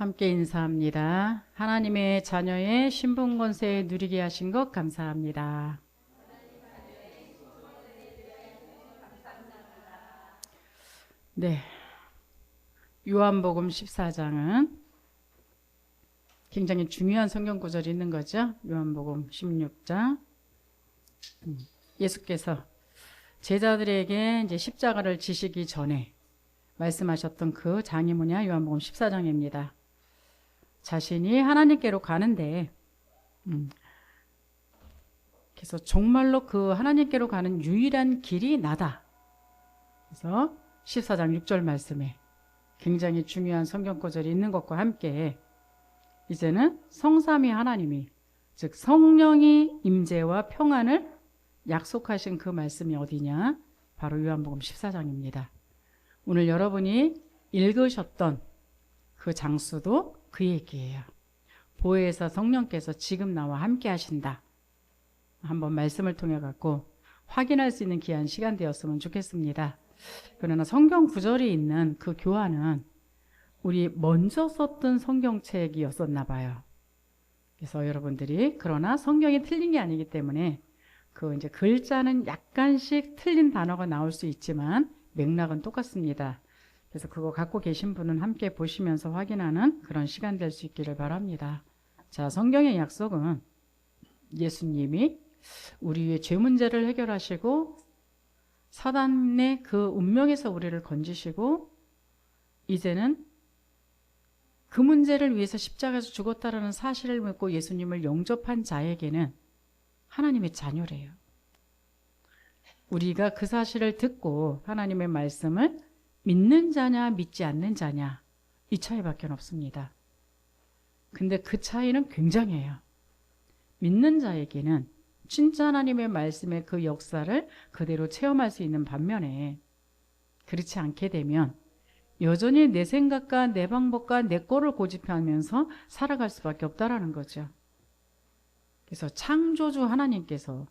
함께 인사합니다. 하나님의 자녀의 신분 권세 누리게 하신 것 감사합니다. 네, 요한복음 14장은 굉장히 중요한 성경 구절이 있는 거죠. 요한복음 16장. 예수께서 제자들에게 이제 십자가를 지시기 전에 말씀하셨던 그 장이 뭐냐? 요한복음 14장입니다. 자신이 하나님께로 가는데, 그래서 정말로 그 하나님께로 가는 유일한 길이 나다. 그래서 14장 6절 말씀에 굉장히 중요한 성경 구절이 있는 것과 함께 이제는 성삼위 하나님이, 즉 성령이 임재와 평안을 약속하신 그 말씀이 어디냐? 바로 요한복음 14장입니다. 오늘 여러분이 읽으셨던 그 장수도 그 얘기예요. 보혜사 성령께서 지금 나와 함께 하신다. 한번 말씀을 통해 갖고 확인할 수 있는 귀한 시간 되었으면 좋겠습니다. 그러나 성경 구절이 있는 그 교환은 우리 먼저 썼던 성경책이었었나 봐요. 그래서 여러분들이 그러나 성경이 틀린 게 아니기 때문에 그 이제 글자는 약간씩 틀린 단어가 나올 수 있지만 맥락은 똑같습니다. 그래서 그거 갖고 계신 분은 함께 보시면서 확인하는 그런 시간 될 수 있기를 바랍니다. 자, 성경의 약속은 예수님이 우리의 죄 문제를 해결하시고 사단의 그 운명에서 우리를 건지시고 이제는 그 문제를 위해서 십자가에서 죽었다라는 사실을 믿고 예수님을 영접한 자에게는 하나님의 자녀래요. 우리가 그 사실을 듣고 하나님의 말씀을 믿는 자냐 믿지 않는 자냐 이 차이밖에 없습니다. 근데 그 차이는 굉장해요. 믿는 자에게는 진짜 하나님의 말씀의 그 역사를 그대로 체험할 수 있는 반면에 그렇지 않게 되면 여전히 내 생각과 내 방법과 내 거를 고집하면서 살아갈 수밖에 없다라는 거죠. 그래서 창조주 하나님께서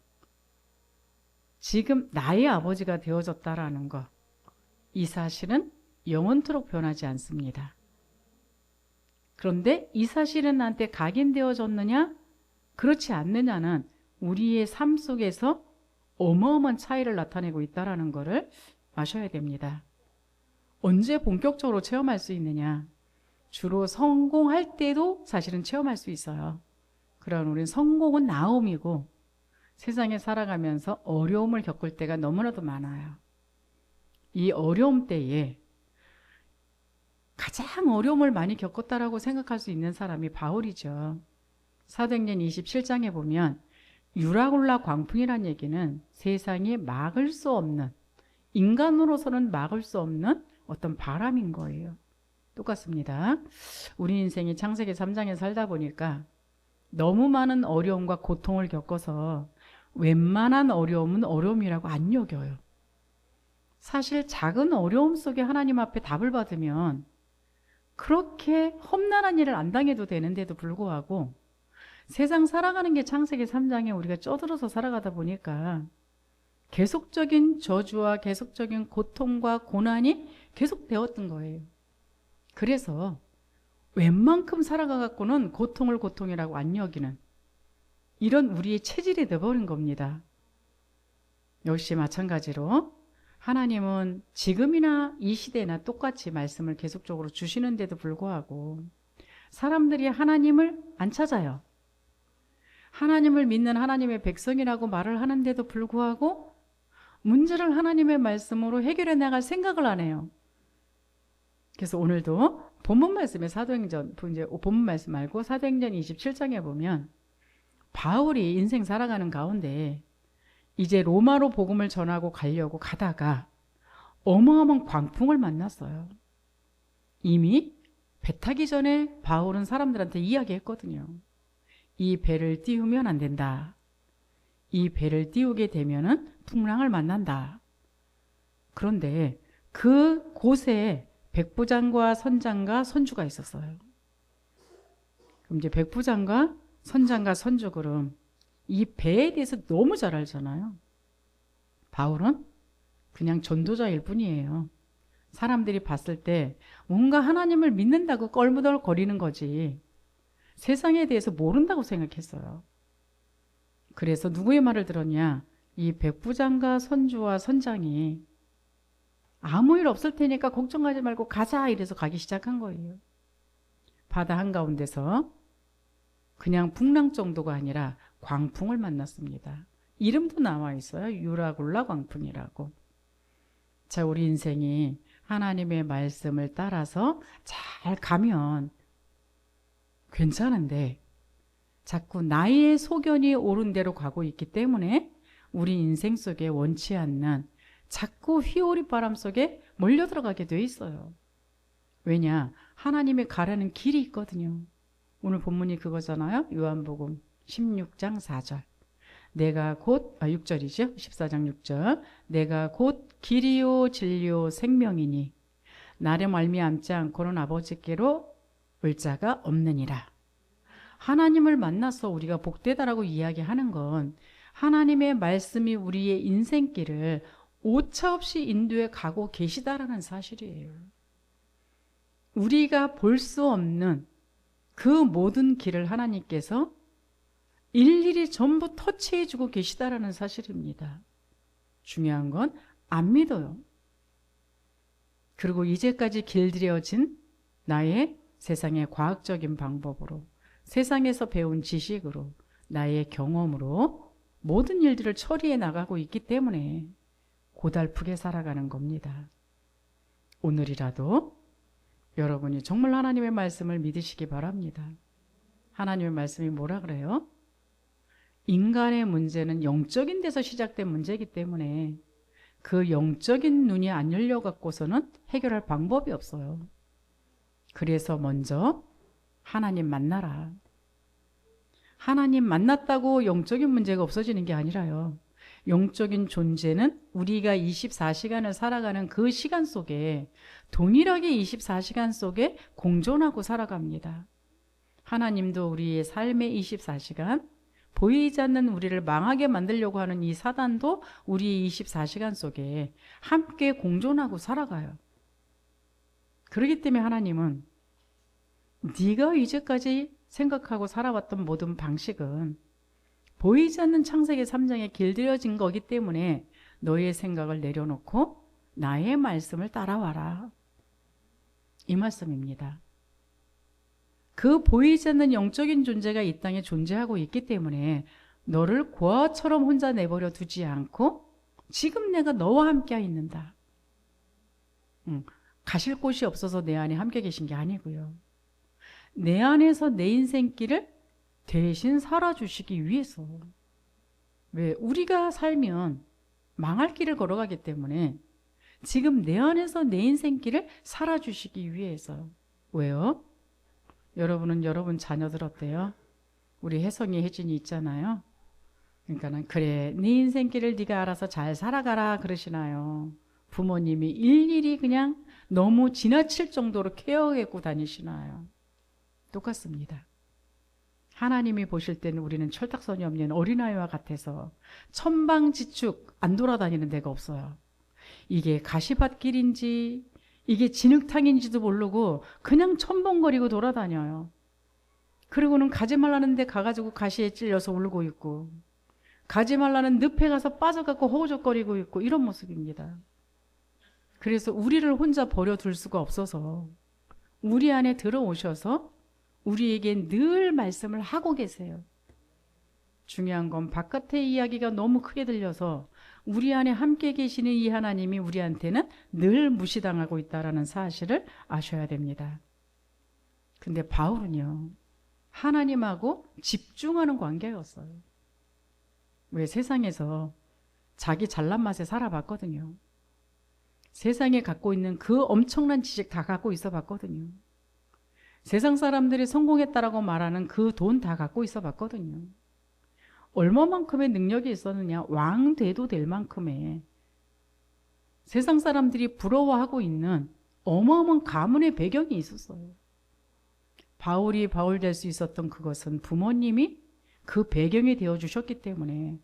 지금 나의 아버지가 되어졌다라는 것, 이 사실은 영원토록 변하지 않습니다. 그런데 이 사실은 나한테 각인되어졌느냐 그렇지 않느냐는 우리의 삶 속에서 어마어마한 차이를 나타내고 있다는 것을 아셔야 됩니다. 언제 본격적으로 체험할 수 있느냐? 주로 성공할 때도 사실은 체험할 수 있어요. 그러나 우리는 성공은 나음이고 세상에 살아가면서 어려움을 겪을 때가 너무나도 많아요. 이 어려움 때에 가장 어려움을 많이 겪었다라고 생각할 수 있는 사람이 바울이죠. 사도행전 27장에 보면 유라굴라 광풍이란 얘기는 세상이 막을 수 없는, 인간으로서는 막을 수 없는 어떤 바람인 거예요. 똑같습니다. 우리 인생이 창세기 3장에 살다 보니까 너무 많은 어려움과 고통을 겪어서 웬만한 어려움은 어려움이라고 안 여겨요. 사실 작은 어려움 속에 하나님 앞에 답을 받으면 그렇게 험난한 일을 안 당해도 되는데도 불구하고 세상 살아가는 게 창세기 3장에 우리가 쪄들어서 살아가다 보니까 계속적인 저주와 계속적인 고통과 고난이 계속되었던 거예요. 그래서 웬만큼 살아가갖고는 고통을 고통이라고 안 여기는 이런 우리의 체질이 되어버린 겁니다. 역시 마찬가지로 하나님은 지금이나 이 시대나 똑같이 말씀을 계속적으로 주시는데도 불구하고 사람들이 하나님을 안 찾아요. 하나님을 믿는 하나님의 백성이라고 말을 하는데도 불구하고 문제를 하나님의 말씀으로 해결해 나갈 생각을 안 해요. 그래서 오늘도 본문 말씀에 사도행전, 이제 본문 말씀 말고 사도행전 27장에 보면 바울이 인생 살아가는 가운데 이제 로마로 복음을 전하고 가려고 가다가 어마어마한 광풍을 만났어요. 이미 배 타기 전에 바울은 사람들한테 이야기했거든요. 이 배를 띄우면 안 된다. 이 배를 띄우게 되면은 풍랑을 만난다. 그런데 그 곳에 백부장과 선장과 선주가 있었어요. 그럼 이제 백부장과 선장과 선주 그럼 이 배에 대해서 너무 잘 알잖아요. 바울은 그냥 전도자일 뿐이에요. 사람들이 봤을 때 뭔가 하나님을 믿는다고 껄무덜거리는 거지 세상에 대해서 모른다고 생각했어요. 그래서 누구의 말을 들었냐? 이 백부장과 선주와 선장이 아무 일 없을 테니까 걱정하지 말고 가자 이래서 가기 시작한 거예요. 바다 한가운데서 그냥 풍랑 정도가 아니라 광풍을 만났습니다. 이름도 나와 있어요. 유라굴라 광풍이라고. 자, 우리 인생이 하나님의 말씀을 따라서 잘 가면 괜찮은데 자꾸 나의 소견이 옳은 대로 가고 있기 때문에 우리 인생 속에 원치 않는 자꾸 휘오리 바람 속에 몰려 들어가게 돼 있어요. 왜냐? 하나님의 가라는 길이 있거든요. 오늘 본문이 그거잖아요. 요한복음 16장 4절. 내가 곧 6절이죠. 14장 6절. 내가 곧 길이요 진리요 생명이니 나를 말미암지 않고는 아버지께로 올 자가 없느니라. 하나님을 만나서 우리가 복되다라고 이야기하는 건 하나님의 말씀이 우리의 인생길을 오차없이 인도해 가고 계시다라는 사실이에요. 우리가 볼 수 없는 그 모든 길을 하나님께서 일일이 전부 터치해 주고 계시다라는 사실입니다. 중요한 건 안 믿어요. 그리고 이제까지 길들여진 나의 세상의 과학적인 방법으로 세상에서 배운 지식으로 나의 경험으로 모든 일들을 처리해 나가고 있기 때문에 고달프게 살아가는 겁니다. 오늘이라도 여러분이 정말 하나님의 말씀을 믿으시기 바랍니다. 하나님의 말씀이 뭐라 그래요? 인간의 문제는 영적인 데서 시작된 문제이기 때문에 그 영적인 눈이 안 열려갖고서는 해결할 방법이 없어요. 그래서 먼저 하나님 만나라. 하나님 만났다고 영적인 문제가 없어지는 게 아니라요. 영적인 존재는 우리가 24시간을 살아가는 그 시간 속에 동일하게 24시간 속에 공존하고 살아갑니다. 하나님도 우리의 삶의 24시간, 보이지 않는 우리를 망하게 만들려고 하는 이 사단도 우리의 24시간 속에 함께 공존하고 살아가요. 그렇기 때문에 하나님은 네가 이제까지 생각하고 살아왔던 모든 방식은 보이지 않는 창세기 3장에 길들여진 거기 때문에 너의 생각을 내려놓고 나의 말씀을 따라와라. 이 말씀입니다. 그 보이지 않는 영적인 존재가 이 땅에 존재하고 있기 때문에 너를 고아처럼 혼자 내버려 두지 않고 지금 내가 너와 함께 있는다. 가실 곳이 없어서 내 안에 함께 계신 게 아니고요. 내 안에서 내 인생길을 대신 살아주시기 위해서. 왜? 우리가 살면 망할 길을 걸어가기 때문에 지금 내 안에서 내 인생길을 살아주시기 위해서. 왜요? 여러분은 여러분 자녀들 어때요? 우리 혜성이 혜진이 있잖아요. 그러니까는 그래 네 인생길을 네가 알아서 잘 살아가라 그러시나요? 부모님이 일일이 그냥 너무 지나칠 정도로 케어하고 다니시나요? 똑같습니다. 하나님이 보실 때는 우리는 철딱선이 없는 어린아이와 같아서 천방지축 안 돌아다니는 데가 없어요. 이게 가시밭길인지 이게 진흙탕인지도 모르고 그냥 첨벙거리고 돌아다녀요. 그리고는 가지 말라는 데 가가지고 가시에 찔려서 울고 있고 가지 말라는 늪에 가서 빠져갖고 허우적거리고 있고 이런 모습입니다. 그래서 우리를 혼자 버려둘 수가 없어서 우리 안에 들어오셔서 우리에게 늘 말씀을 하고 계세요. 중요한 건 바깥의 이야기가 너무 크게 들려서 우리 안에 함께 계시는 이 하나님이 우리한테는 늘 무시당하고 있다는 사실을 아셔야 됩니다. 근데 바울은요, 하나님하고 집중하는 관계였어요. 왜? 세상에서 자기 잘난 맛에 살아봤거든요. 세상에 갖고 있는 그 엄청난 지식 다 갖고 있어 봤거든요. 세상 사람들이 성공했다라고 말하는 그 돈 다 갖고 있어 봤거든요. 얼마만큼의 능력이 있었느냐? 왕 돼도 될 만큼의 세상 사람들이 부러워하고 있는 어마어마한 가문의 배경이 있었어요. 바울이 바울 될 수 있었던 그것은 부모님이 그 배경이 되어주셨기 때문에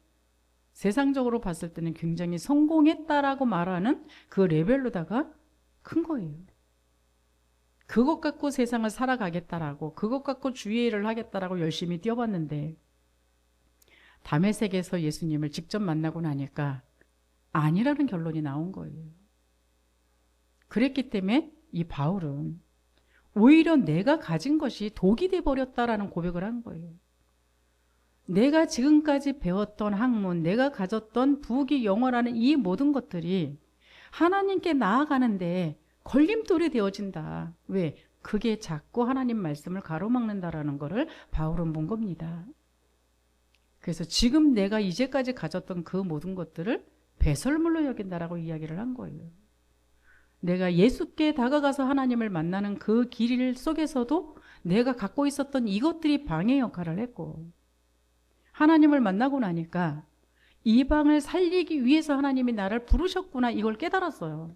세상적으로 봤을 때는 굉장히 성공했다라고 말하는 그 레벨로다가 큰 거예요. 그것 갖고 세상을 살아가겠다라고, 그것 갖고 주의 일을 하겠다라고 열심히 뛰어봤는데 다메섹에서 예수님을 직접 만나고 나니까 아니라는 결론이 나온 거예요. 그랬기 때문에 이 바울은 오히려 내가 가진 것이 독이 돼 버렸다라는 고백을 한 거예요. 내가 지금까지 배웠던 학문, 내가 가졌던 부귀 영화라는 이 모든 것들이 하나님께 나아가는데 걸림돌이 되어진다. 왜? 그게 자꾸 하나님 말씀을 가로막는다라는 것을 바울은 본 겁니다. 그래서 지금 내가 이제까지 가졌던 그 모든 것들을 배설물로 여긴다라고 이야기를 한 거예요. 내가 예수께 다가가서 하나님을 만나는 그 길 속에서도 내가 갖고 있었던 이것들이 방해 역할을 했고, 하나님을 만나고 나니까 이방을 살리기 위해서 하나님이 나를 부르셨구나, 이걸 깨달았어요.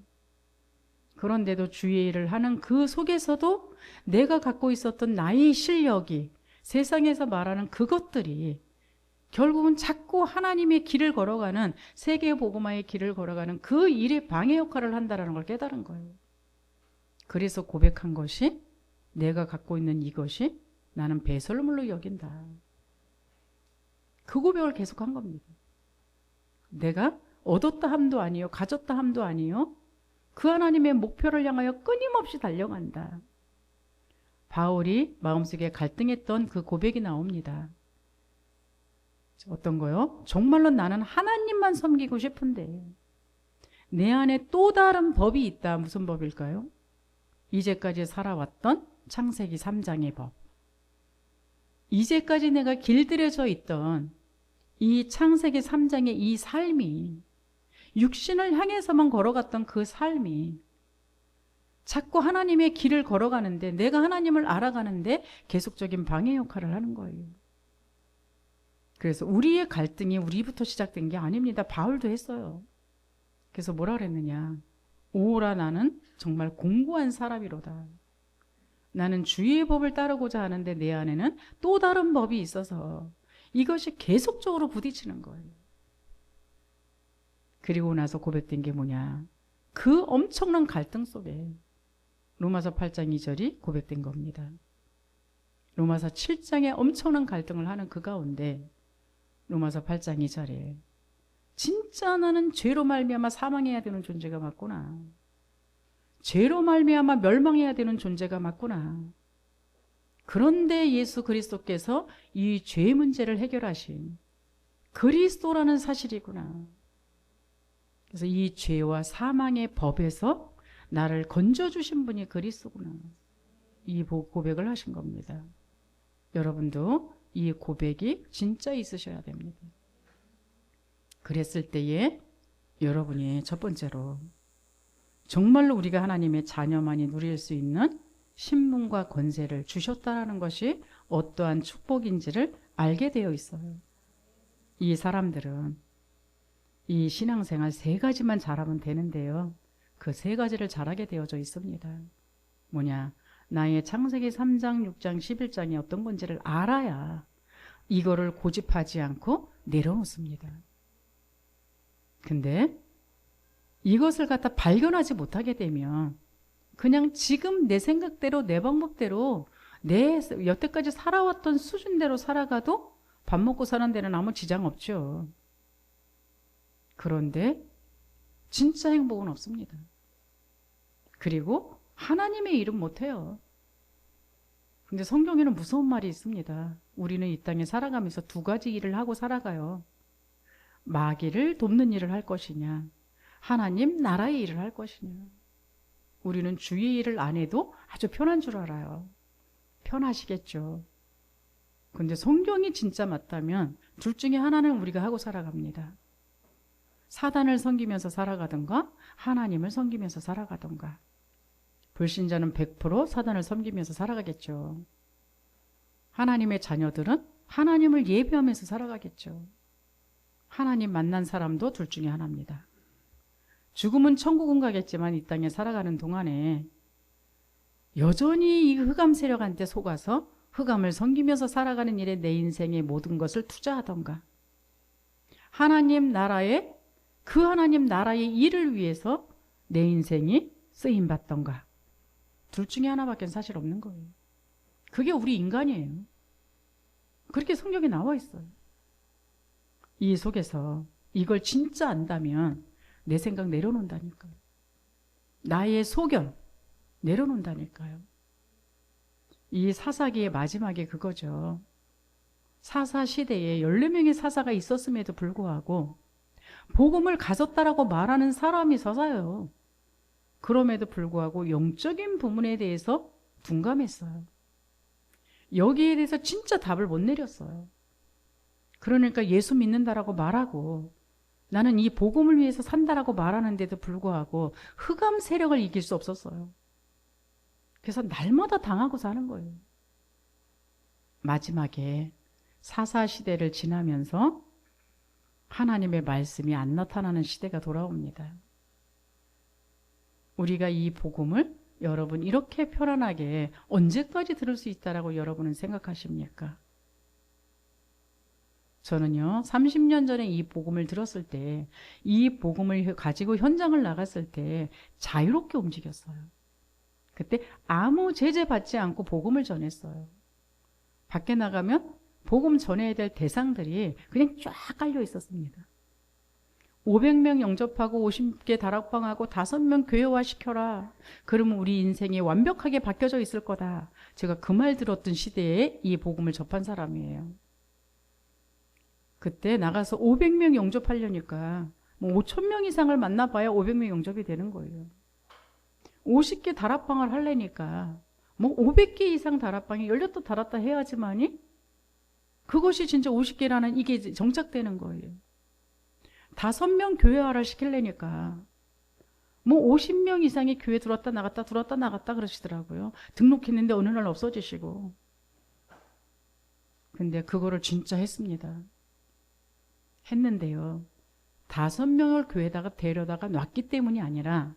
그런데도 주의 일을 하는 그 속에서도 내가 갖고 있었던 나의 실력이, 세상에서 말하는 그것들이 결국은 자꾸 하나님의 길을 걸어가는, 세계 복음화의 길을 걸어가는 그 일에 방해 역할을 한다는 걸 깨달은 거예요. 그래서 고백한 것이, 내가 갖고 있는 이것이 나는 배설물로 여긴다. 그 고백을 계속한 겁니다. 내가 얻었다 함도 아니요, 가졌다 함도 아니요, 그 하나님의 목표를 향하여 끊임없이 달려간다. 바울이 마음속에 갈등했던 그 고백이 나옵니다. 어떤 거요? 정말로 나는 하나님만 섬기고 싶은데 내 안에 또 다른 법이 있다. 무슨 법일까요? 이제까지 살아왔던 창세기 3장의 법. 이제까지 내가 길들여져 있던 이 창세기 3장의 이 삶이, 육신을 향해서만 걸어갔던 그 삶이 자꾸 하나님의 길을 걸어가는데, 내가 하나님을 알아가는데 계속적인 방해 역할을 하는 거예요. 그래서 우리의 갈등이 우리부터 시작된 게 아닙니다. 바울도 했어요. 그래서 뭐라 그랬느냐? 오라, 나는 정말 공고한 사람이로다. 나는 주의 법을 따르고자 하는데 내 안에는 또 다른 법이 있어서 이것이 계속적으로 부딪히는 거예요. 그리고 나서 고백된 게 뭐냐? 그 엄청난 갈등 속에 로마서 8장 2절이 고백된 겁니다. 로마서 7장에 엄청난 갈등을 하는 그 가운데 로마서 8장 2절에 진짜 나는 죄로 말미암아 사망해야 되는 존재가 맞구나. 죄로 말미암아 멸망해야 되는 존재가 맞구나. 그런데 예수 그리스도께서 이 죄 문제를 해결하신 그리스도라는 사실이구나. 그래서 이 죄와 사망의 법에서 나를 건져주신 분이 그리스도구나. 이 고백을 하신 겁니다. 여러분도 이 고백이 진짜 있으셔야 됩니다. 그랬을 때에 여러분이 첫 번째로 정말로 우리가 하나님의 자녀만이 누릴 수 있는 신분과 권세를 주셨다는 것이 어떠한 축복인지를 알게 되어 있어요. 이 사람들은 이 신앙생활 3가지만 잘하면 되는데요. 그 3가지를 잘하게 되어져 있습니다. 뭐냐? 나의 창세기 3장, 6장, 11장이 어떤 건지를 알아야 이거를 고집하지 않고 내려놓습니다. 근데 이것을 갖다 발견하지 못하게 되면 그냥 지금 내 생각대로, 내 방법대로, 내 여태까지 살아왔던 수준대로 살아가도 밥 먹고 사는 데는 아무 지장 없죠. 그런데 진짜 행복은 없습니다. 그리고 하나님의 일은 못해요. 근데 성경에는 무서운 말이 있습니다. 우리는 이 땅에 살아가면서 2가지 일을 하고 살아가요. 마귀를 돕는 일을 할 것이냐, 하나님 나라의 일을 할 것이냐. 우리는 주의 일을 안 해도 아주 편한 줄 알아요. 편하시겠죠. 근데 성경이 진짜 맞다면 둘 중에 하나는 우리가 하고 살아갑니다. 사단을 섬기면서 살아가든가 하나님을 섬기면서 살아가든가. 불신자는 100% 사단을 섬기면서 살아가겠죠. 하나님의 자녀들은 하나님을 예배하면서 살아가겠죠. 하나님 만난 사람도 둘 중에 하나입니다. 죽음은 천국은 가겠지만 이 땅에 살아가는 동안에 여전히 이 흑암 세력한테 속아서 흑암을 섬기면서 살아가는 일에 내 인생의 모든 것을 투자하던가, 하나님 나라의 그 하나님 나라의 일을 위해서 내 인생이 쓰임 받던가. 둘 중에 하나밖에 사실 없는 거예요. 그게 우리 인간이에요. 그렇게 성경에 나와 있어요. 이 속에서 이걸 진짜 안다면 내 생각 내려놓는다니까요. 나의 소견 내려놓는다니까요. 이 사사기의 마지막에 그거죠. 사사 시대에 14명의 사사가 있었음에도 불구하고 복음을 가졌다라고 말하는 사람이 서사요. 그럼에도 불구하고 영적인 부분에 대해서 둔감했어요. 여기에 대해서 진짜 답을 못 내렸어요. 그러니까 예수 믿는다라고 말하고 나는 이 복음을 위해서 산다라고 말하는데도 불구하고 흑암 세력을 이길 수 없었어요. 그래서 날마다 당하고 사는 거예요. 마지막에 사사 시대를 지나면서 하나님의 말씀이 안 나타나는 시대가 돌아옵니다. 우리가 이 복음을 여러분 이렇게 편안하게 언제까지 들을 수 있다라고 여러분은 생각하십니까? 저는요 30년 전에 이 복음을 들었을 때 이 복음을 가지고 현장을 나갔을 때 자유롭게 움직였어요. 그때 아무 제재 받지 않고 복음을 전했어요. 밖에 나가면 복음 전해야 될 대상들이 그냥 쫙 깔려 있었습니다. 500명 영접하고 50개 다락방하고 5명 교회화 시켜라. 그러면 우리 인생이 완벽하게 바뀌어져 있을 거다. 제가 그 말 들었던 시대에 이 복음을 접한 사람이에요. 그때 나가서 500명 영접하려니까 뭐 5,000명 이상을 만나봐야 500명 영접이 되는 거예요. 50개 다락방을 하려니까 뭐 500개 이상 다락방이 열렸다 닫았다 해야지만이 그것이 진짜 50개라는 이게 정착되는 거예요. 5명 교회화를 시키려니까 뭐 50명 이상의 교회 들어왔다 나갔다 그러시더라고요. 등록했는데 어느 날 없어지시고. 근데 그거를 진짜 했습니다. 했는데요. 5명을 교회에다가 데려다가 놨기 때문이 아니라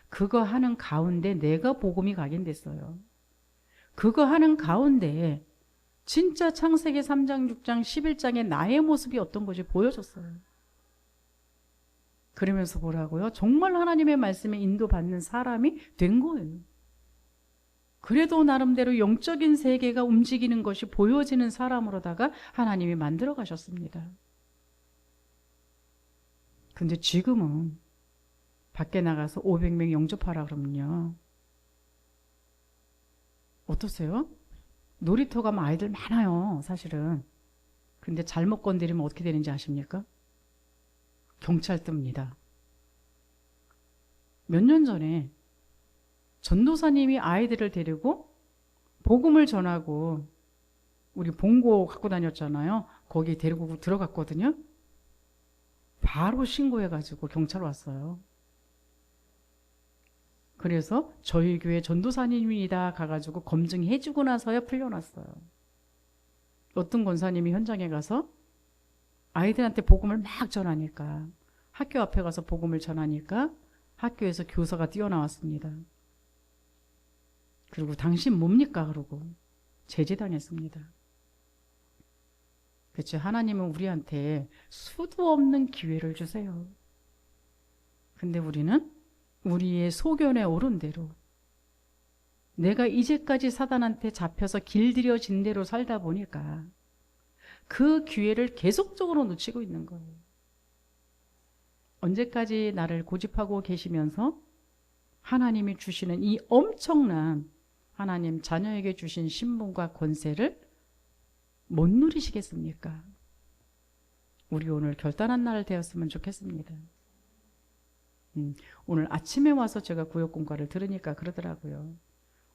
그거 하는 가운데 내가 복음이 각인됐어요. 그거 하는 가운데 진짜 창세기 3장, 6장, 11장의 나의 모습이 어떤 건지 보여줬어요. 그러면서 뭐라고요? 정말 하나님의 말씀에 인도받는 사람이 된 거예요. 그래도 나름대로 영적인 세계가 움직이는 것이 보여지는 사람으로다가 하나님이 만들어 가셨습니다. 근데 지금은 밖에 나가서 500명 영접하라 그러면요. 어떠세요? 놀이터 가면 아이들 많아요, 사실은. 근데 잘못 건드리면 어떻게 되는지 아십니까? 경찰 뜹니다. 몇 년 전에 전도사님이 아이들을 데리고 복음을 전하고 우리 봉고 갖고 다녔잖아요. 거기 데리고 들어갔거든요. 바로 신고해가지고 경찰 왔어요. 그래서 저희 교회 전도사님이다 가가지고 검증해주고 나서야 풀려났어요. 어떤 권사님이 현장에 가서 아이들한테 복음을 막 전하니까 학교 앞에 가서 복음을 전하니까 학교에서 교사가 뛰어나왔습니다. 그리고 당신 뭡니까? 그러고 제지당했습니다. 그렇죠. 하나님은 우리한테 수도 없는 기회를 주세요. 근데 우리는 우리의 소견에 오른 대로 내가 이제까지 사단한테 잡혀서 길들여진 대로 살다 보니까 그 기회를 계속적으로 놓치고 있는 거예요. 언제까지 나를 고집하고 계시면서 하나님이 주시는 이 엄청난 하나님 자녀에게 주신 신분과 권세를 못 누리시겠습니까? 우리 오늘 결단한 날 되었으면 좋겠습니다. 오늘 아침에 와서 제가 구역 공과를 들으니까 그러더라고요.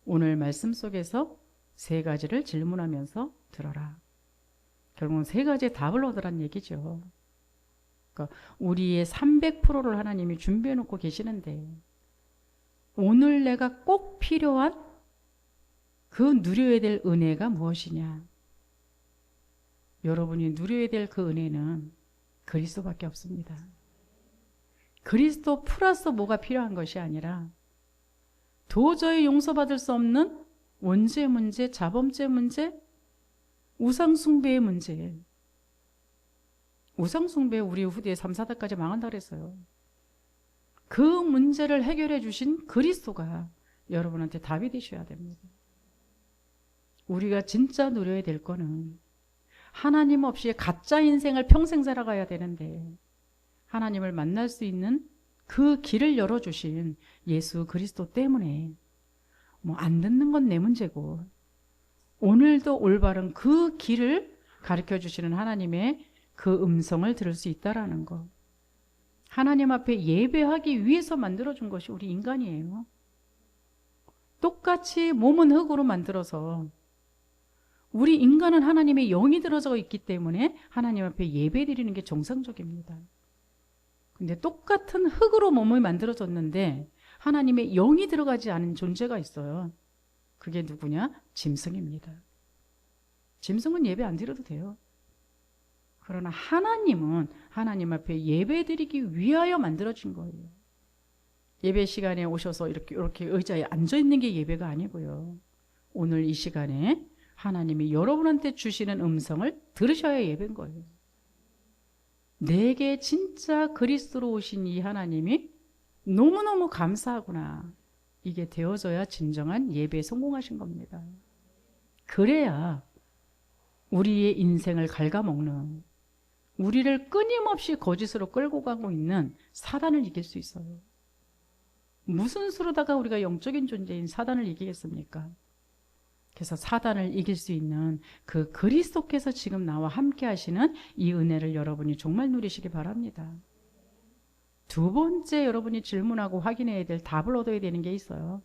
오늘 말씀 속에서 3가지를 질문하면서 들어라. 결국은 3가지의 답을 얻으란 얘기죠. 그러니까 우리의 300%를 하나님이 준비해 놓고 계시는데 오늘 내가 꼭 필요한 그 누려야 될 은혜가 무엇이냐? 여러분이 누려야 될 그 은혜는 그리스도밖에 없습니다. 그리스도 플러스 뭐가 필요한 것이 아니라 도저히 용서받을 수 없는 원죄 문제, 자범죄 문제, 우상숭배의 문제. 우상숭배 우리 후대에 3, 4대까지 망한다 그랬어요. 그 문제를 해결해 주신 그리스도가 여러분한테 답이 되셔야 됩니다. 우리가 진짜 누려야 될 거는 하나님 없이 가짜 인생을 평생 살아가야 되는데 하나님을 만날 수 있는 그 길을 열어주신 예수 그리스도 때문에 뭐 안 듣는 건 내 문제고 오늘도 올바른 그 길을 가르쳐 주시는 하나님의 그 음성을 들을 수 있다라는 거. 하나님 앞에 예배하기 위해서 만들어준 것이 우리 인간이에요. 똑같이 몸은 흙으로 만들어서 우리 인간은 하나님의 영이 들어져 있기 때문에 하나님 앞에 예배 드리는 게 정상적입니다. 근데 똑같은 흙으로 몸을 만들어졌는데 하나님의 영이 들어가지 않은 존재가 있어요. 그게 누구냐? 짐승입니다. 짐승은 예배 안 드려도 돼요. 그러나 하나님은 하나님 앞에 예배 드리기 위하여 만들어진 거예요. 예배 시간에 오셔서 이렇게 의자에 앉아 있는 게 예배가 아니고요. 오늘 이 시간에 하나님이 여러분한테 주시는 음성을 들으셔야 예배인 거예요. 내게 진짜 그리스도로 오신 이 하나님이 너무너무 감사하구나. 이게 되어져야 진정한 예배에 성공하신 겁니다. 그래야 우리의 인생을 갉아먹는, 우리를 끊임없이 거짓으로 끌고 가고 있는 사단을 이길 수 있어요. 무슨 수로다가 우리가 영적인 존재인 사단을 이기겠습니까? 그래서 사단을 이길 수 있는 그 그리스도께서 지금 나와 함께 하시는 이 은혜를 여러분이 정말 누리시기 바랍니다. 두 번째 여러분이 질문하고 확인해야 될 답을 얻어야 되는 게 있어요.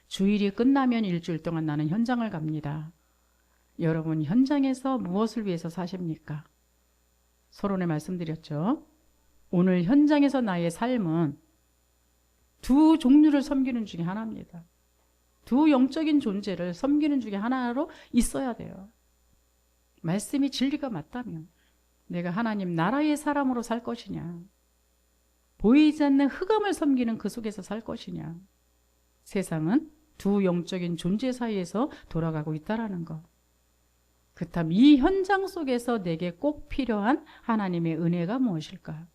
주일이 끝나면 일주일 동안 나는 현장을 갑니다. 여러분 현장에서 무엇을 위해서 사십니까? 서론에 말씀드렸죠. 오늘 현장에서 나의 삶은 두 종류를 섬기는 중에 하나입니다. 두 영적인 존재를 섬기는 중에 하나로 있어야 돼요. 말씀이 진리가 맞다면 내가 하나님 나라의 사람으로 살 것이냐, 보이지 않는 흑암을 섬기는 그 속에서 살 것이냐. 세상은 두 영적인 존재 사이에서 돌아가고 있다는 것. 그렇다면 이 현장 속에서 내게 꼭 필요한 하나님의 은혜가 무엇일까?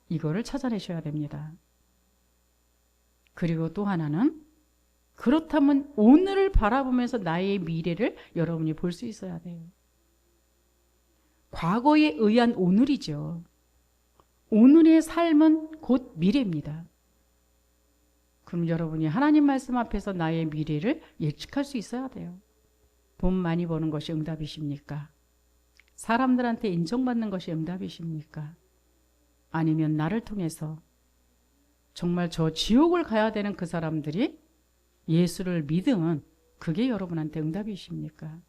이거를 찾아내셔야 됩니다. 그리고 또 하나는, 그렇다면 오늘을 바라보면서 나의 미래를 여러분이 볼 수 있어야 돼요. 과거에 의한 오늘이죠. 오늘의 삶은 곧 미래입니다. 그럼 여러분이 하나님 말씀 앞에서 나의 미래를 예측할 수 있어야 돼요. 돈 많이 버는 것이 응답이십니까? 사람들한테 인정받는 것이 응답이십니까? 아니면 나를 통해서 정말 저 지옥을 가야 되는 그 사람들이 예수를 믿으면 그게 여러분한테 응답이십니까?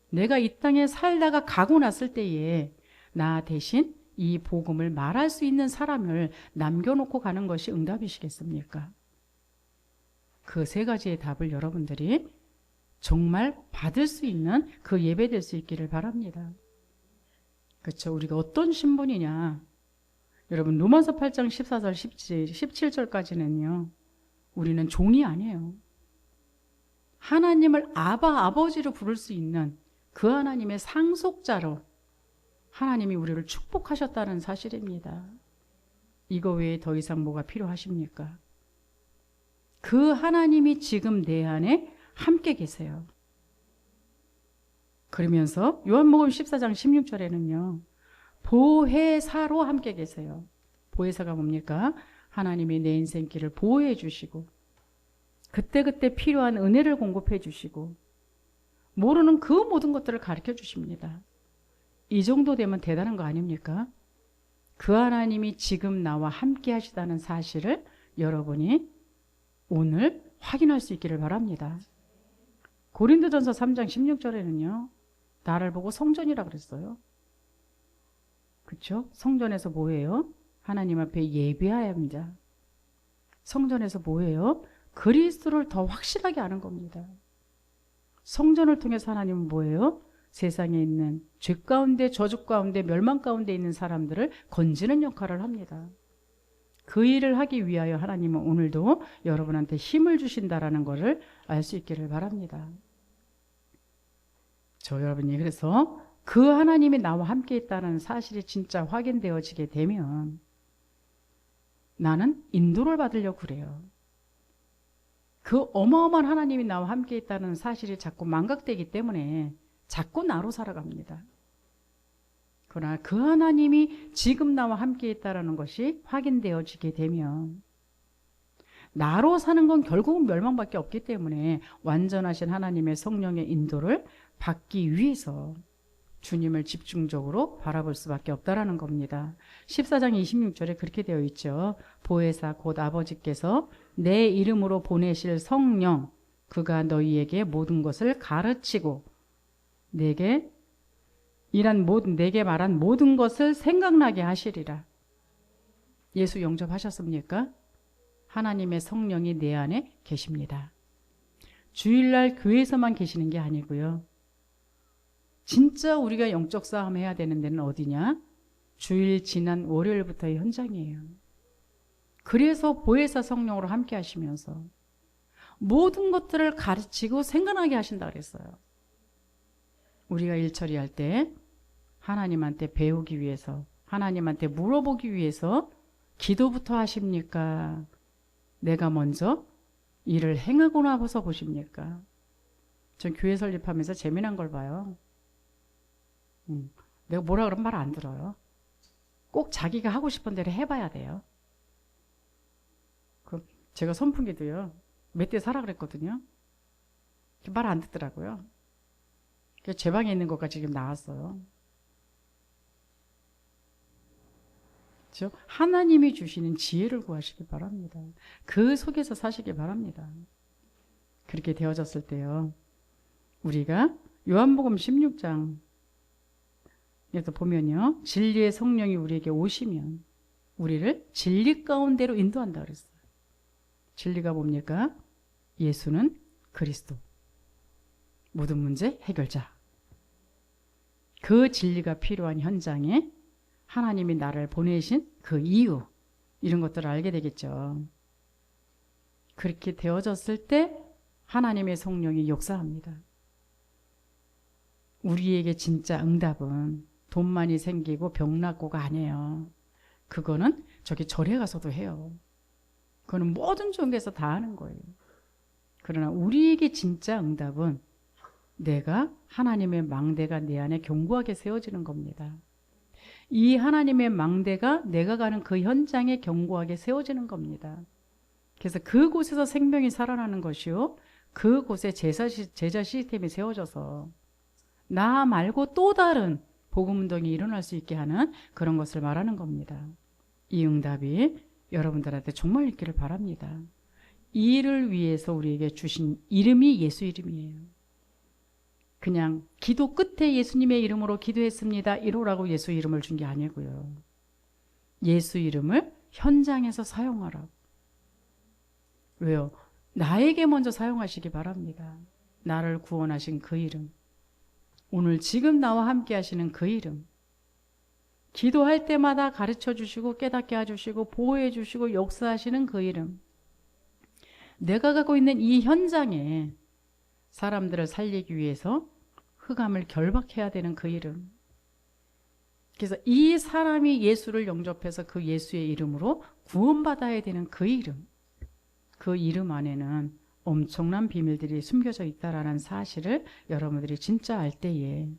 내가 이 땅에 살다가 가고 났을 때에 나 대신 이 복음을 말할 수 있는 사람을 남겨놓고 가는 것이 응답이시겠습니까? 그 세 가지의 답을 여러분들이 정말 받을 수 있는 그 예배될 수 있기를 바랍니다. 그렇죠? 우리가 어떤 신분이냐? 여러분 로마서 8장 14절 17절까지는요. 우리는 종이 아니에요. 하나님을 아바 아버지로 부를 수 있는 그 하나님의 상속자로 하나님이 우리를 축복하셨다는 사실입니다. 이거 외에 더 이상 뭐가 필요하십니까? 그 하나님이 지금 내 안에 함께 계세요. 그러면서 요한복음 14장 16절에는요. 보혜사로 함께 계세요. 보혜사가 뭡니까? 하나님이 내 인생길을 보호해 주시고 그때그때 필요한 은혜를 공급해 주시고 모르는 그 모든 것들을 가르쳐 주십니다. 이 정도 되면 대단한 거 아닙니까? 그 하나님이 지금 나와 함께 하시다는 사실을 여러분이 오늘 확인할 수 있기를 바랍니다. 고린도전서 3장 16절에는요. 나를 보고 성전이라 그랬어요. 그렇죠? 성전에서 뭐예요? 하나님 앞에 예배해야 합니다. 성전에서 뭐예요? 그리스도를 더 확실하게 아는 겁니다. 성전을 통해서 하나님은 뭐예요? 세상에 있는 죄 가운데, 저주 가운데, 멸망 가운데 있는 사람들을 건지는 역할을 합니다. 그 일을 하기 위하여 하나님은 오늘도 여러분한테 힘을 주신다라는 것을 알 수 있기를 바랍니다. 여러분이 그래서 그 하나님이 나와 함께 있다는 사실이 진짜 확인되어지게 되면 나는 인도를 받으려고 그래요. 그 어마어마한 하나님이 나와 함께 있다는 사실이 자꾸 망각되기 때문에 자꾸 나로 살아갑니다. 그러나 그 하나님이 지금 나와 함께 있다는 것이 확인되어지게 되면 나로 사는 건 결국은 멸망밖에 없기 때문에 완전하신 하나님의 성령의 인도를 받기 위해서 주님을 집중적으로 바라볼 수밖에 없다라는 겁니다. 14장 26절에 그렇게 되어 있죠. 보혜사 곧 아버지께서 내 이름으로 보내실 성령 그가 너희에게 모든 것을 가르치고 내게 말한 모든 것을 생각나게 하시리라. 예수 영접하셨습니까? 하나님의 성령이 내 안에 계십니다. 주일날 교회에서만 계시는 게 아니고요. 진짜 우리가 영적 싸움 해야 되는 데는 어디냐? 주일 지난 월요일부터의 현장이에요. 그래서 보혜사 성령으로 함께 하시면서 모든 것들을 가르치고 생각나게 하신다 그랬어요. 우리가 일 처리할 때 하나님한테 배우기 위해서, 하나님한테 물어보기 위해서 기도부터 하십니까? 내가 먼저 일을 행하고 나서 보십니까? 전 교회 설립하면서 재미난 걸 봐요. 내가 뭐라 그러면 말 안 들어요. 꼭 자기가 하고 싶은 대로 해봐야 돼요. 제가 선풍기도요. 몇 대 사라 그랬거든요. 말 안 듣더라고요. 제 방에 있는 것까지 지금 나왔어요. 그렇죠? 하나님이 주시는 지혜를 구하시기 바랍니다. 그 속에서 사시기 바랍니다. 그렇게 되어졌을 때요. 우리가 요한복음 16장 에서 보면요. 진리의 성령이 우리에게 오시면 우리를 진리 가운데로 인도한다 그랬어요. 진리가 뭡니까? 예수는 그리스도. 모든 문제 해결자. 그 진리가 필요한 현장에 하나님이 나를 보내신 그 이유, 이런 것들을 알게 되겠죠. 그렇게 되어졌을 때 하나님의 성령이 역사합니다. 우리에게 진짜 응답은 돈 많이 생기고 병 낫고가 아니에요. 그거는 저기 절에 가서도 해요. 그거는 모든 종교에서 다 하는 거예요. 그러나 우리에게 진짜 응답은 내가 하나님의 망대가 내 안에 견고하게 세워지는 겁니다. 이 하나님의 망대가 내가 가는 그 현장에 견고하게 세워지는 겁니다. 그래서 그곳에서 생명이 살아나는 것이요. 그곳에 제자 시스템이 세워져서 나 말고 또 다른 복음운동이 일어날 수 있게 하는 그런 것을 말하는 겁니다. 이 응답이 여러분들한테 정말 있기를 바랍니다. 이 일을 위해서 우리에게 주신 이름이 예수 이름이에요. 그냥 기도 끝에 예수님의 이름으로 기도했습니다. 이러라고 예수 이름을 준 게 아니고요. 예수 이름을 현장에서 사용하라고. 왜요? 나에게 먼저 사용하시기 바랍니다. 나를 구원하신 그 이름. 오늘 지금 나와 함께 하시는 그 이름. 기도할 때마다 가르쳐 주시고 깨닫게 해주시고 보호해 주시고 역사하시는 그 이름. 내가 갖고 있는 이 현장에 사람들을 살리기 위해서 흑암을 결박해야 되는 그 이름. 그래서 이 사람이 예수를 영접해서 그 예수의 이름으로 구원받아야 되는 그 이름. 그 이름 안에는 엄청난 비밀들이 숨겨져 있다라는 사실을 여러분들이 진짜 알 때에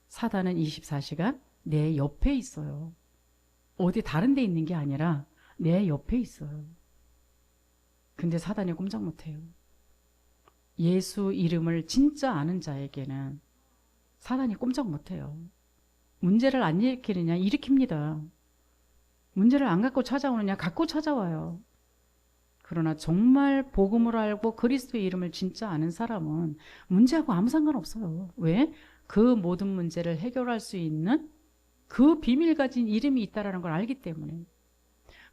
사단은 24시간 내 옆에 있어요. 어디 다른 데 있는 게 아니라 내 옆에 있어요. 근데 사단이 꼼짝 못해요. 예수 이름을 진짜 아는 자에게는 사단이 꼼짝 못해요. 문제를 안 일으키느냐? 일으킵니다. 문제를 안 갖고 찾아오느냐? 갖고 찾아와요. 그러나 정말 복음을 알고 그리스도의 이름을 진짜 아는 사람은 문제하고 아무 상관없어요. 왜? 그 모든 문제를 해결할 수 있는 그 비밀 가진 이름이 있다는 걸 알기 때문에,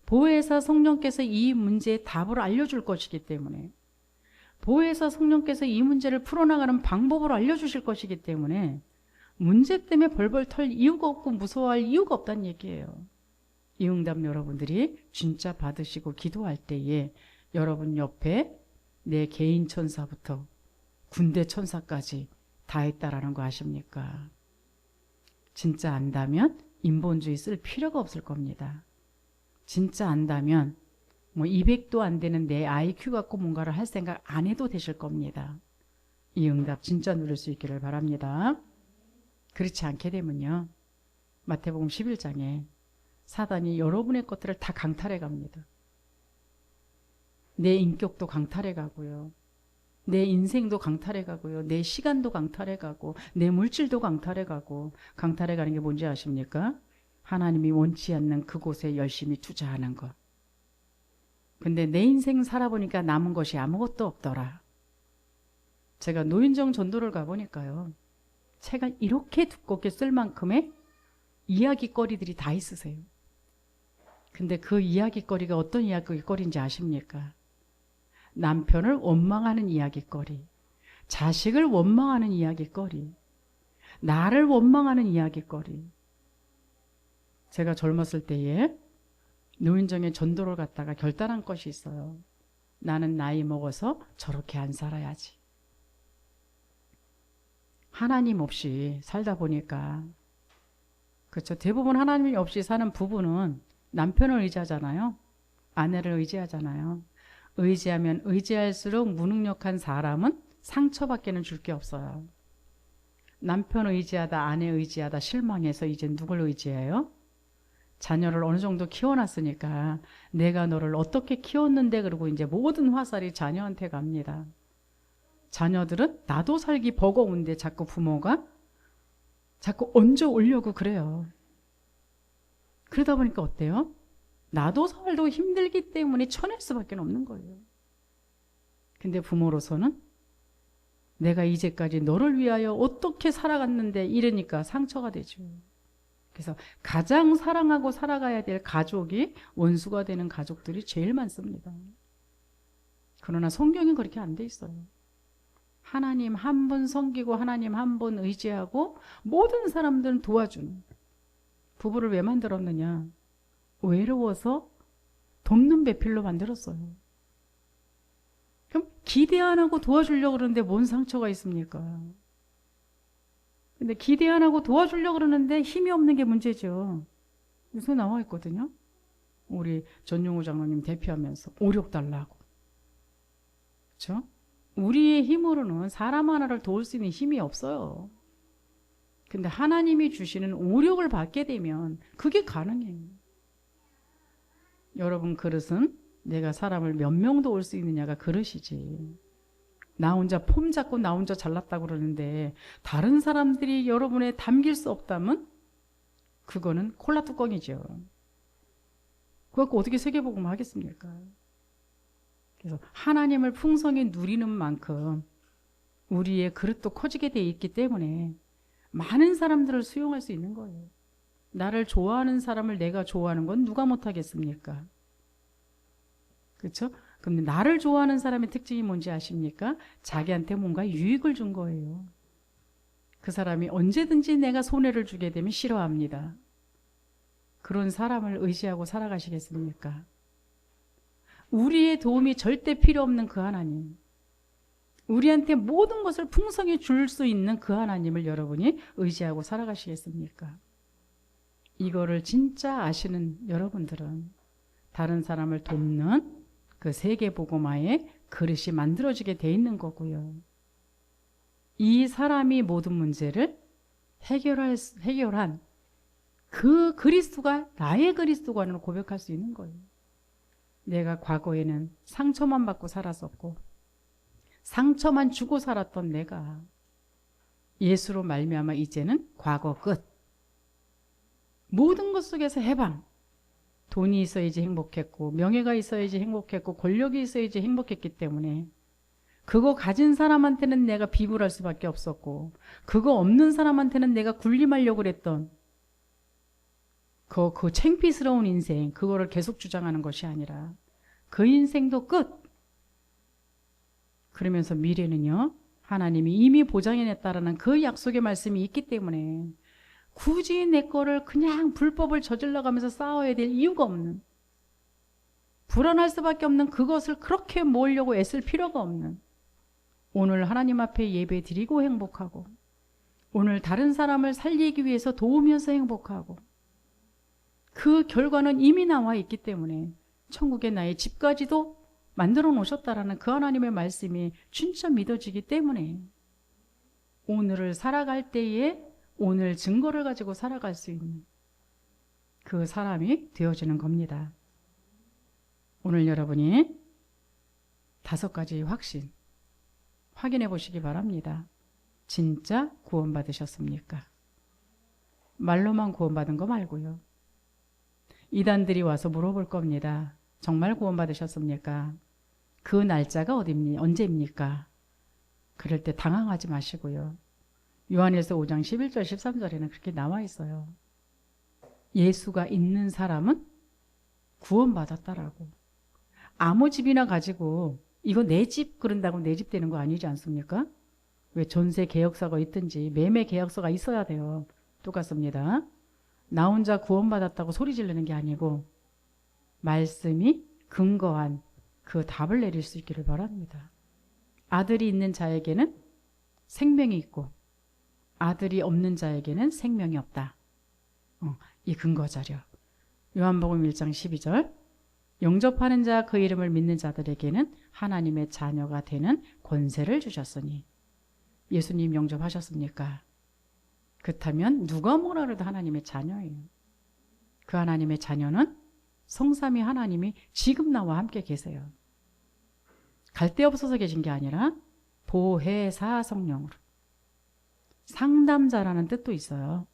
보혜사 성령께서 이 문제의 답을 알려줄 것이기 때문에, 보혜사 성령께서 이 문제를 풀어나가는 방법을 알려주실 것이기 때문에 문제 때문에 벌벌 털 이유가 없고 무서워할 이유가 없다는 얘기예요. 이 응답 여러분들이 진짜 받으시고 기도할 때에 여러분 옆에 내 개인 천사부터 군대 천사까지 다 있다라는 거 아십니까? 진짜 안다면 인본주의 쓸 필요가 없을 겁니다. 진짜 안다면 뭐 200도 안 되는 내 IQ 갖고 뭔가를 할 생각 안 해도 되실 겁니다. 이 응답 진짜 누릴 수 있기를 바랍니다. 그렇지 않게 되면요. 마태복음 11장에 사단이 여러분의 것들을 다 강탈해 갑니다. 내 인격도 강탈해 가고요. 내 인생도 강탈해 가고요. 내 시간도 강탈해 가고 내 물질도 강탈해 가고 강탈해 가는 게 뭔지 아십니까? 하나님이 원치 않는 그곳에 열심히 투자하는 것. 근데 내 인생 살아보니까 남은 것이 아무것도 없더라. 제가 노인정 전도를 가보니까요. 책을 이렇게 두껍게 쓸 만큼의 이야기거리들이 다 있으세요. 근데 그 이야기거리가 어떤 이야기거리인지 아십니까? 남편을 원망하는 이야기거리, 자식을 원망하는 이야기거리, 나를 원망하는 이야기거리. 제가 젊었을 때에 노인정에 전도를 갔다가 결단한 것이 있어요. 나는 나이 먹어서 저렇게 안 살아야지. 하나님 없이 살다 보니까, 그렇죠. 대부분 하나님 없이 사는 부부는 남편을 의지하잖아요. 아내를 의지하잖아요. 의지하면 의지할수록 무능력한 사람은 상처밖에는 줄 게 없어요. 남편 의지하다 아내 의지하다 실망해서 이제 누굴 의지해요? 자녀를 어느 정도 키워놨으니까 내가 너를 어떻게 키웠는데 그러고 이제 모든 화살이 자녀한테 갑니다. 자녀들은 나도 살기 버거운데 자꾸 부모가 자꾸 얹어 오려고 그래요. 그러다 보니까 어때요? 나도 살도 힘들기 때문에 쳐낼 수밖에 없는 거예요. 근데 부모로서는 내가 이제까지 너를 위하여 어떻게 살아갔는데 이러니까 상처가 되죠. 그래서 가장 사랑하고 살아가야 될 가족이 원수가 되는 가족들이 제일 많습니다. 그러나 성경은 그렇게 안 돼 있어요. 하나님 한 분 섬기고 하나님 한 분 의지하고 모든 사람들은 도와주는. 부부를 왜 만들었느냐? 외로워서 돕는 배필로 만들었어요. 그럼 기대 안 하고 도와주려고 그러는데 뭔 상처가 있습니까? 근데 기대 안 하고 도와주려고 그러는데 힘이 없는 게 문제죠. 여기서 나와 있거든요. 우리 전용호 장로님 대표하면서 오력 달라고. 그렇죠? 우리의 힘으로는 사람 하나를 도울 수 있는 힘이 없어요. 근데 하나님이 주시는 오력을 받게 되면 그게 가능해요. 여러분 그릇은 내가 사람을 몇 명 도울 수 있느냐가 그릇이지. 나 혼자 폼 잡고 나 혼자 잘났다고 그러는데 다른 사람들이 여러분에 담길 수 없다면 그거는 콜라 뚜껑이죠. 그거 갖고 어떻게 세계복음을 하겠습니까? 그래서 하나님을 풍성히 누리는 만큼 우리의 그릇도 커지게 돼 있기 때문에 많은 사람들을 수용할 수 있는 거예요. 나를 좋아하는 사람을 내가 좋아하는 건 누가 못하겠습니까? 그렇죠? 근데 나를 좋아하는 사람의 특징이 뭔지 아십니까? 자기한테 뭔가 유익을 준 거예요. 그 사람이 언제든지 내가 손해를 주게 되면 싫어합니다. 그런 사람을 의지하고 살아가시겠습니까? 우리의 도움이 절대 필요 없는 그 하나님, 우리한테 모든 것을 풍성히 줄 수 있는 그 하나님을 여러분이 의지하고 살아가시겠습니까? 이거를 진짜 아시는 여러분들은 다른 사람을 돕는 그 세계복음화의 그릇이 만들어지게 돼 있는 거고요. 이 사람이 모든 문제를 해결한 그 그리스도가 나의 그리스도관으로 고백할 수 있는 거예요. 내가 과거에는 상처만 받고 살았었고 상처만 주고 살았던 내가 예수로 말미암아 이제는 과거 끝. 모든 것 속에서 해방. 돈이 있어야지 행복했고 명예가 있어야지 행복했고 권력이 있어야지 행복했기 때문에 그거 가진 사람한테는 내가 비굴할 수밖에 없었고 그거 없는 사람한테는 내가 군림하려고 그랬던 그 창피스러운 인생, 그거를 계속 주장하는 것이 아니라 그 인생도 끝. 그러면서 미래는요, 하나님이 이미 보장해냈다라는 그 약속의 말씀이 있기 때문에 굳이 내 거를 그냥 불법을 저질러가면서 싸워야 될 이유가 없는, 불안할 수밖에 없는 그것을 그렇게 모으려고 애쓸 필요가 없는, 오늘 하나님 앞에 예배 드리고 행복하고 오늘 다른 사람을 살리기 위해서 도우면서 행복하고 그 결과는 이미 나와 있기 때문에 천국에 나의 집까지도 만들어 놓으셨다라는 그 하나님의 말씀이 진짜 믿어지기 때문에 오늘을 살아갈 때에 오늘 증거를 가지고 살아갈 수 있는 그 사람이 되어지는 겁니다. 오늘 여러분이 5가지 확신 확인해 보시기 바랍니다. 진짜 구원받으셨습니까? 말로만 구원받은 거 말고요. 이단들이 와서 물어볼 겁니다. 정말 구원받으셨습니까? 그 날짜가 언제입니까? 그럴 때 당황하지 마시고요. 요한일서 5장 11절 13절에는 그렇게 나와 있어요. 예수가 있는 사람은 구원받았다라고. 아무 집이나 가지고 이거 내 집 그런다고 내 집 되는 거 아니지 않습니까? 왜 전세 계약서가 있든지 매매 계약서가 있어야 돼요. 똑같습니다. 나 혼자 구원받았다고 소리 지르는 게 아니고 말씀이 근거한 그 답을 내릴 수 있기를 바랍니다. 아들이 있는 자에게는 생명이 있고 아들이 없는 자에게는 생명이 없다. 이 근거 자료. 요한복음 1장 12절. 영접하는 자 그 이름을 믿는 자들에게는 하나님의 자녀가 되는 권세를 주셨으니. 예수님 영접하셨습니까? 그렇다면 누가 뭐라 그래도 하나님의 자녀예요. 그 하나님의 자녀는 성삼위 하나님이 지금 나와 함께 계세요. 갈 데 없어서 계신 게 아니라 보혜사 성령으로. 상담자라는 뜻도 있어요.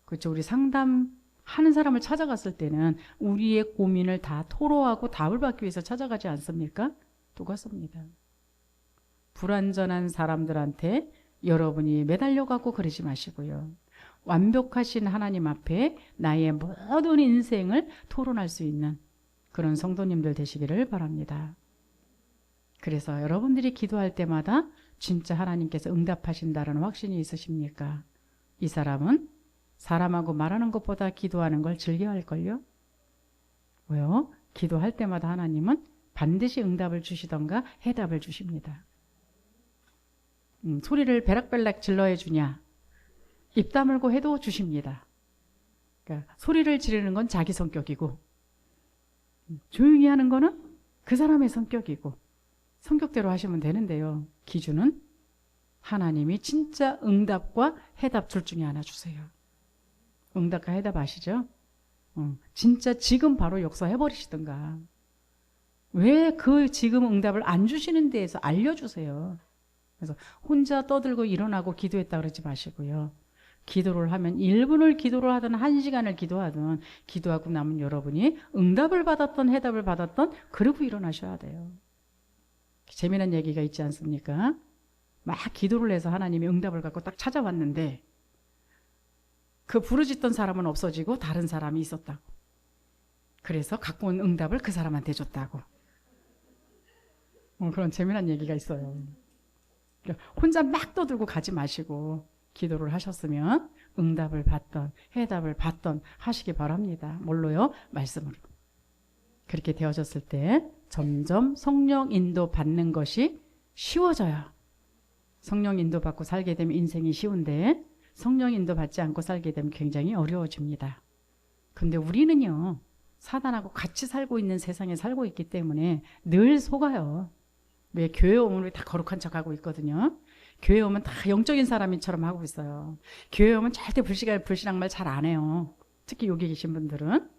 그렇죠. 우리 상담하는 사람을 찾아갔을 때는 우리의 고민을 다 토로하고 답을 받기 위해서 찾아가지 않습니까? 똑같습니다. 불완전한 사람들한테 여러분이 매달려가고 그러지 마시고요. 완벽하신 하나님 앞에 나의 모든 인생을 토론할 수 있는 그런 성도님들 되시기를 바랍니다. 그래서 여러분들이 기도할 때마다 진짜 하나님께서 응답하신다는 확신이 있으십니까? 이 사람은 사람하고 말하는 것보다 기도하는 걸 즐겨할걸요? 왜요? 기도할 때마다 하나님은 반드시 응답을 주시던가 해답을 주십니다. 소리를 베락벨락 질러해 주냐? 입 다물고 해도 주십니다. 그러니까 소리를 지르는 건 자기 성격이고 조용히 하는 거는 그 사람의 성격이고 성격대로 하시면 되는데요. 기준은 하나님이 진짜 응답과 해답 둘 중에 하나 주세요. 응답과 해답 아시죠? 진짜 지금 바로 역사해버리시던가. 왜 그 지금 응답을 안 주시는 데에서 알려주세요. 그래서 혼자 떠들고 일어나고 기도했다 그러지 마시고요. 기도를 하면 1분을 기도를 하든 1시간을 기도하든 기도하고 나면 여러분이 응답을 받았던 해답을 받았던 그러고 일어나셔야 돼요. 재미난 얘기가 있지 않습니까? 막 기도를 해서 하나님이 응답을 갖고 딱 찾아왔는데 그 부르짖던 사람은 없어지고 다른 사람이 있었다고. 그래서 갖고 온 응답을 그 사람한테 줬다고. 그런 재미난 얘기가 있어요. 혼자 막 떠들고 가지 마시고 기도를 하셨으면 응답을 받던 해답을 받던 하시기 바랍니다. 뭘로요? 말씀으로. 그렇게 되어졌을 때 점점 성령 인도 받는 것이 쉬워져요. 성령 인도 받고 살게 되면 인생이 쉬운데 성령 인도 받지 않고 살게 되면 굉장히 어려워집니다. 근데 우리는요, 사단하고 같이 살고 있는 세상에 살고 있기 때문에 늘 속아요. 왜 교회 오면 우리 다 거룩한 척하고 있거든요. 교회 오면 다 영적인 사람인처럼 하고 있어요. 교회 오면 절대 불신앙말 잘 안 해요. 특히 여기 계신 분들은.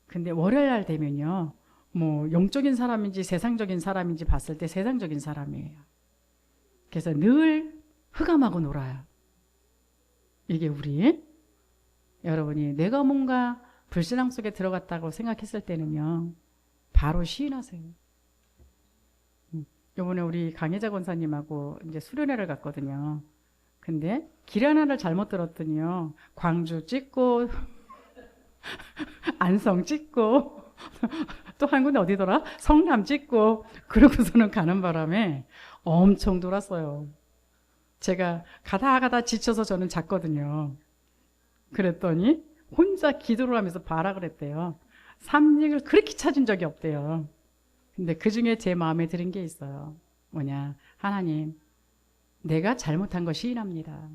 근데 월요일날 되면요, 뭐 영적인 사람인지 세상적인 사람인지 봤을 때 세상적인 사람이에요. 그래서 늘 흑암하고 놀아요. 이게 우리 여러분이 내가 뭔가 불신앙 속에 들어갔다고 생각했을 때는요, 바로 시인하세요. 이번에 우리 강혜자 권사님하고 이제 수련회를 갔거든요. 근데 길 하나를 잘못 들었더니요, 광주 찍고 안성 찍고 또 한 군데 어디더라? 성남 찍고 그러고서는 가는 바람에 엄청 돌았어요. 제가 가다 지쳐서 저는 잤거든요. 그랬더니 혼자 기도를 하면서 발악을 했대요. 삼직을 그렇게 찾은 적이 없대요. 근데 그 중에 제 마음에 드는 게 있어요. 뭐냐? 하나님, 내가 잘못한 거 시인합니다.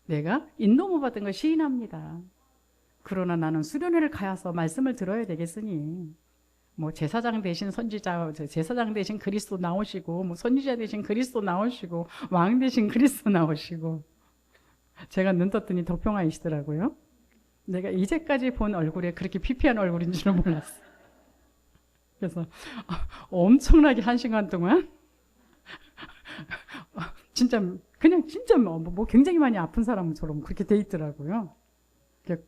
내가 인도 못 받은 거 시인합니다. 그러나 나는 수련회를 가서 말씀을 들어야 되겠으니 뭐 제사장 대신 선지자, 제사장 대신 그리스도 나오시고 뭐 선지자 대신 그리스도 나오시고 왕 대신 그리스도 나오시고 제가 눈 떴더니 덕평아이시더라고요. 내가 이제까지 본 얼굴에 그렇게 피피한 얼굴인 줄은 몰랐어. 그래서 엄청나게 1시간 동안 진짜 그냥 진짜 뭐 굉장히 많이 아픈 사람처럼 그렇게 돼 있더라고요.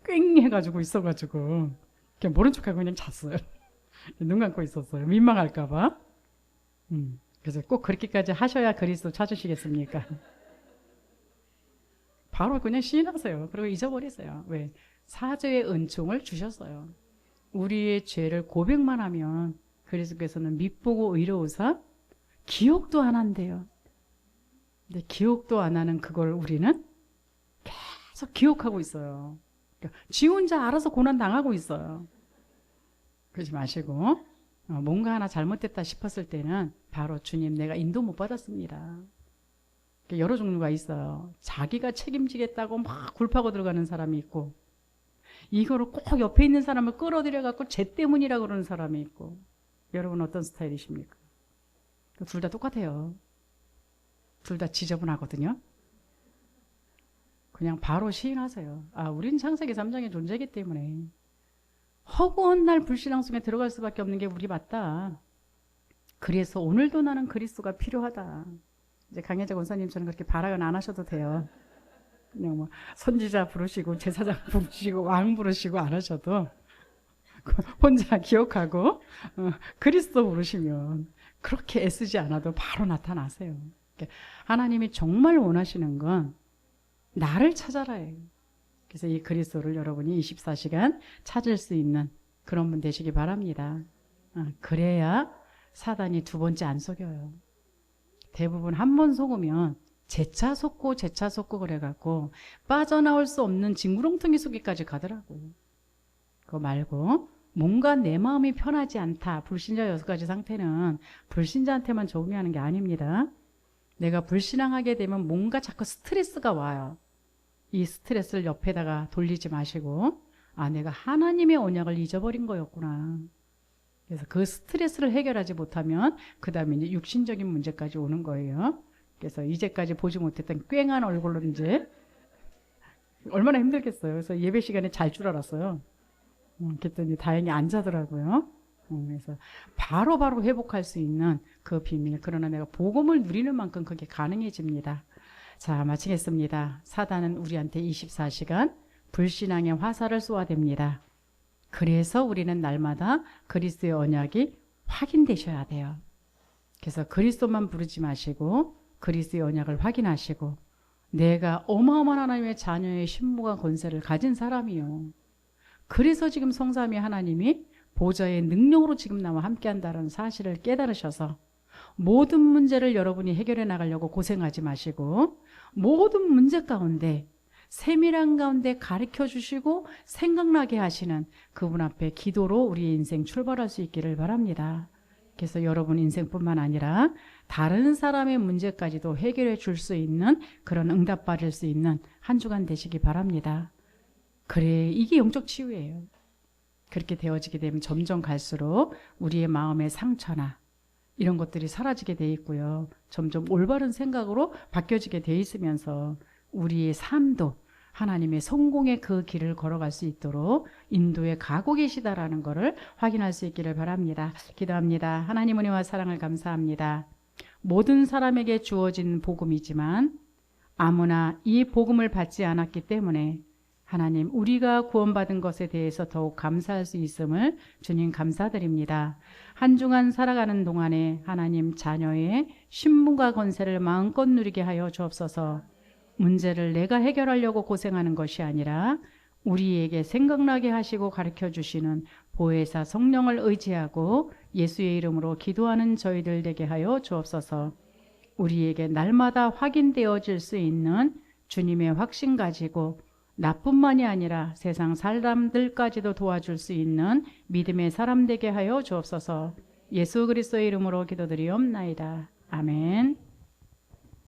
꽹 해가지고 있어가지고 그냥 모른 척하고 그냥 잤어요. 눈 감고 있었어요. 민망할까봐. 그래서 꼭 그렇게까지 하셔야 그리스도 찾으시겠습니까? 바로 그냥 시인하세요. 그리고 잊어버리세요. 왜? 사죄의 은총을 주셨어요. 우리의 죄를 고백만 하면 그리스도께서는 밉보고 의로우사 기억도 안 한대요. 근데 기억도 안 하는 그걸 우리는 계속 기억하고 있어요. 그러니까 지 혼자 알아서 고난 당하고 있어요. 그러지 마시고 뭔가 하나 잘못됐다 싶었을 때는 바로 주님 내가 인도 못 받았습니다. 여러 종류가 있어요. 자기가 책임지겠다고 막 굴파고 들어가는 사람이 있고 이거를 꼭 옆에 있는 사람을 끌어들여 갖고 쟤 때문이라고 그러는 사람이 있고 여러분 어떤 스타일이십니까? 둘 다 똑같아요. 둘 다 지저분하거든요. 그냥 바로 시인하세요. 우린 창세기 3장의 존재이기 때문에 허구한 날 불신앙 속에 들어갈 수밖에 없는 게 우리 맞다. 그래서 오늘도 나는 그리스도가 필요하다. 이제 강혜자 권사님처럼 그렇게 발악은 안 하셔도 돼요. 그냥 뭐 선지자 부르시고 제사장 부르시고 왕 부르시고 안 하셔도 혼자 기억하고 그리스도 부르시면 그렇게 애쓰지 않아도 바로 나타나세요. 하나님이 정말 원하시는 건 나를 찾아라예요. 그래서 이 그리스도를 여러분이 24시간 찾을 수 있는 그런 분 되시기 바랍니다. 그래야 사단이 두 번째 안 속여요. 대부분 한 번 속으면 재차 속고 그래갖고 빠져나올 수 없는 징구렁텅이 속기까지 가더라고. 그거 말고 뭔가 내 마음이 편하지 않다. 불신자 6가지 상태는 불신자한테만 적용이 하는 게 아닙니다. 내가 불신앙하게 되면 뭔가 자꾸 스트레스가 와요. 이 스트레스를 옆에다가 돌리지 마시고 내가 하나님의 언약을 잊어버린 거였구나. 그래서 그 스트레스를 해결하지 못하면 그 다음에 이제 육신적인 문제까지 오는 거예요. 그래서 이제까지 보지 못했던 꽹한 얼굴로 이제 얼마나 힘들겠어요. 그래서 예배 시간에 잘 줄 알았어요. 그랬더니 다행히 안 자더라고요. 그래서 바로바로 회복할 수 있는 그 비밀. 그러나 내가 복음을 누리는 만큼 그게 가능해집니다. 자, 마치겠습니다. 사단은 우리한테 24시간 불신앙의 화살을 쏘아댑니다. 그래서 우리는 날마다 그리스도의 언약이 확인되셔야 돼요. 그래서 그리스도만 부르지 마시고 그리스도의 언약을 확인하시고 내가 어마어마한 하나님의 자녀의 신무와 권세를 가진 사람이요. 그래서 지금 성삼위 하나님이 보좌의 능력으로 지금 나와 함께한다는 사실을 깨달으셔서 모든 문제를 여러분이 해결해 나가려고 고생하지 마시고 모든 문제 가운데 세밀한 가운데 가르쳐 주시고 생각나게 하시는 그분 앞에 기도로 우리의 인생 출발할 수 있기를 바랍니다. 그래서 여러분 인생뿐만 아니라 다른 사람의 문제까지도 해결해 줄 수 있는 그런 응답받을 수 있는 한 주간 되시기 바랍니다. 그래, 이게 영적 치유예요. 그렇게 되어지게 되면 점점 갈수록 우리의 마음의 상처나 이런 것들이 사라지게 돼 있고요. 점점 올바른 생각으로 바뀌어지게 돼 있으면서 우리의 삶도 하나님의 성공의 그 길을 걸어갈 수 있도록 인도에 가고 계시다라는 것을 확인할 수 있기를 바랍니다. 기도합니다. 하나님 은혜와 사랑을 감사합니다. 모든 사람에게 주어진 복음이지만 아무나 이 복음을 받지 않았기 때문에 하나님 우리가 구원받은 것에 대해서 더욱 감사할 수 있음을 주님 감사드립니다. 한 주간 살아가는 동안에 하나님 자녀의 신분과 권세를 마음껏 누리게 하여 주옵소서. 문제를 내가 해결하려고 고생하는 것이 아니라 우리에게 생각나게 하시고 가르쳐 주시는 보혜사 성령을 의지하고 예수의 이름으로 기도하는 저희들 되게 하여 주옵소서. 우리에게 날마다 확인되어질 수 있는 주님의 확신 가지고 나뿐만이 아니라 세상 사람들까지도 도와줄 수 있는 믿음의 사람 되게 하여 주옵소서. 예수 그리스도의 이름으로 기도드리옵나이다. 아멘.